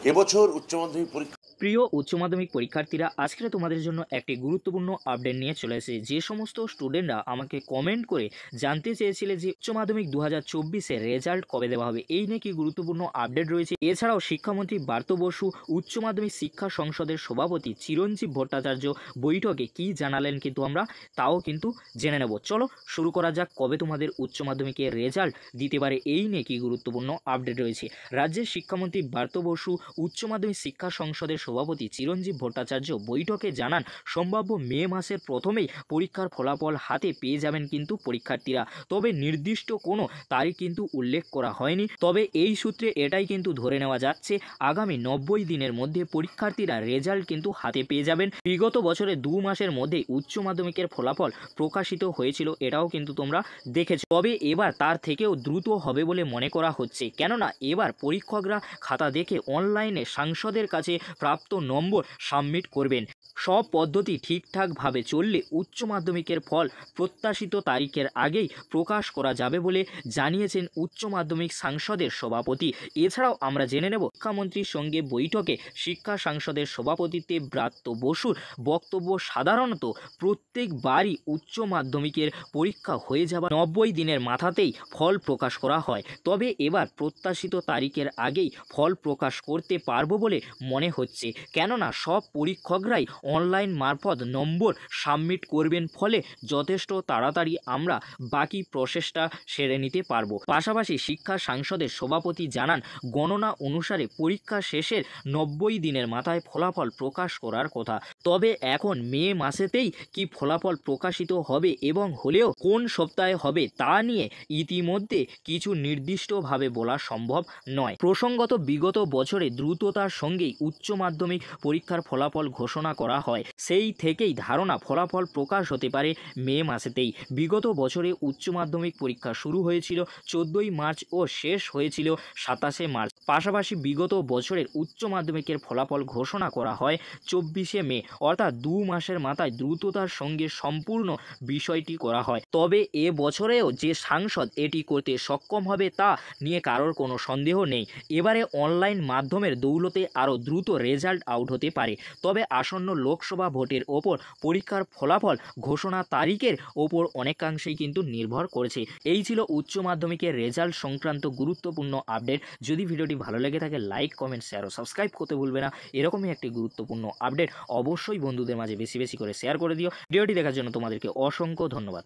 এবছর উচ্চ মাধ্যমিক পরীক্ষা প্রিয় উচ্চ মাধ্যমিক পরীক্ষার্থীরা, আজকে তোমাদের জন্য একটি গুরুত্বপূর্ণ আপডেট নিয়ে চলে এসেছে। যে সমস্ত স্টুডেন্টরা আমাকে কমেন্ট করে জানতে চেয়েছিলে যে উচ্চ মাধ্যমিক 2024-এর রেজাল্ট কবে দেওয়া হবে, এই নিয়ে কি গুরুত্বপূর্ণ আপডেট রয়েছে। এছাড়াও শিক্ষামন্ত্রী পার্থ বসু উচ্চ মাধ্যমিক শিক্ষা সংসদের সভাপতি চিরঞ্জীব ভট্টাচার্য বৈঠকে কি জানালেন কিন্তু আমরা তাও কিন্তু জেনে নেব। চলো শুরু করা যাক। কবে তোমাদের উচ্চ মাধ্যমিকের রেজাল্ট দিতে পারে, এই নিয়ে কি গুরুত্বপূর্ণ আপডেট রয়েছে। রাজ্যের শিক্ষামন্ত্রী পার্থ বসু উচ্চ মাধ্যমিক শিক্ষা সংসদের সভাপতি চিরঞ্জীব ভট্টাচার্য বৈঠকে জানান, সম্ভাব্য মে মাসের প্রথমেই পরীক্ষার ফলাফল হাতে পেয়ে যাবেন কিন্তু পরীক্ষার্থীরা। তবে নির্দিষ্ট কোনো তারিখ কিন্তু উল্লেখ করা হয়নি। তবে এই সূত্রে এটাই কিন্তু ধরে নেওয়া যাচ্ছে, আগামী 90 দিনের মধ্যে পরীক্ষার্থীরা রেজাল্ট কিন্তু হাতে পেয়ে যাবেন। বিগত বছরে 2 মাসের মধ্যেই উচ্চ মাধ্যমিকের ফলাফল প্রকাশিত হয়েছিল, এটাও কিন্তু তোমরা দেখেছো। তবে এবার তার থেকেও দ্রুত হবে বলে মনে করা হচ্ছে, কেননা এবার পরীক্ষকরা খাতা দেখে অনলাইনে সাংসদের কাছে প্রাপ্ত নম্বর সাবমিট করবেন। সব পদ্ধতি ঠিকঠাকভাবে চললে উচ্চ মাধ্যমিকের ফল প্রত্যাশিত তারিখের আগেই প্রকাশ করা যাবে বলে জানিয়েছেন উচ্চ মাধ্যমিক সাংসদের সভাপতি। এছাড়াও আমরা জেনে নেব, শিক্ষামন্ত্রীর সঙ্গে বৈঠকে শিক্ষা সাংসদের সভাপতিত্বে ব্রাত্য বসুর বক্তব্য, সাধারণত প্রত্যেকবারই উচ্চ মাধ্যমিকের পরীক্ষা হয়ে যাওয়া 90 দিনের মাথাতেই ফল প্রকাশ করা হয়। তবে এবার প্রত্যাশিত তারিখের আগেই ফল প্রকাশ করতে পারবো বলে মনে হচ্ছে, কেননা সব পরীক্ষকরাই অনলাইন মারফত নম্বর সাবমিট করবেন, ফলে যথেষ্ট তাড়াতাড়ি আমরা বাকি প্রসেসটা সেরে নিতে পারবো। পাশাপাশি শিক্ষা সাংসদের সভাপতি জানান, গণনা অনুসারে পরীক্ষা শেষের 90 দিনের মাথায় ফলাফল প্রকাশ করার কথা। তবে এখন মে মাসেতেই কি ফলাফল প্রকাশিত হবে এবং হলেও কোন সপ্তাহে হবে তা নিয়ে ইতিমধ্যে কিছু নির্দিষ্টভাবে বলা সম্ভব নয়। প্রসঙ্গত, বিগত বছরে দ্রুততার সঙ্গেই উচ্চ মাধ্যমিক পরীক্ষার ফলাফল ঘোষণা করা হয়, সেই থেকেই ধারণা ফলাফল প্রকাশ হতে পারে মে মাসেতেই। বিগত বছরে উচ্চ মাধ্যমিক পরীক্ষা শুরু হয়েছিল 14ই মার্চ ও শেষ হয়েছিল 27শে মার্চ। পাশাপাশি বিগত বছরের উচ্চ মাধ্যমিকের ফলাফল ঘোষণা করা হয় 24শে মে, অর্থাৎ 2 মাসের মাথায় দ্রুততার সঙ্গে সম্পূর্ণ বিষয়টি করা হয়। তবে এ বছরেও যে সাংসদ এটি করতে সক্ষম হবে তা নিয়ে কারোর কোনো সন্দেহ নেই। এবারে অনলাইন মাধ্যমের দৌলতে আরও দ্রুত রেজাল্ট আউট হতে পারে। তবে আসন্ন লোকসভা ভোটের ওপর পরীক্ষার ফলাফল ঘোষণা তারিখের ওপর অনেকাংশেই কিন্তু নির্ভর করেছে। এই ছিল উচ্চ মাধ্যমিকের রেজাল্ট সংক্রান্ত গুরুত্বপূর্ণ আপডেট। যদি ভিডিওটি ভালো লেগে থাকে লাইক, কমেন্ট, শেয়ার ও সাবস্ক্রাইব করতে ভুলবে না। এরকমই একটি গুরুত্বপূর্ণ আপডেট অবশ্যই বন্ধুদের মাঝে বেশি বেশি করে শেয়ার করে দিও। ভিডিওটি দেখার জন্য তোমাদেরকে অসংখ্য ধন্যবাদ।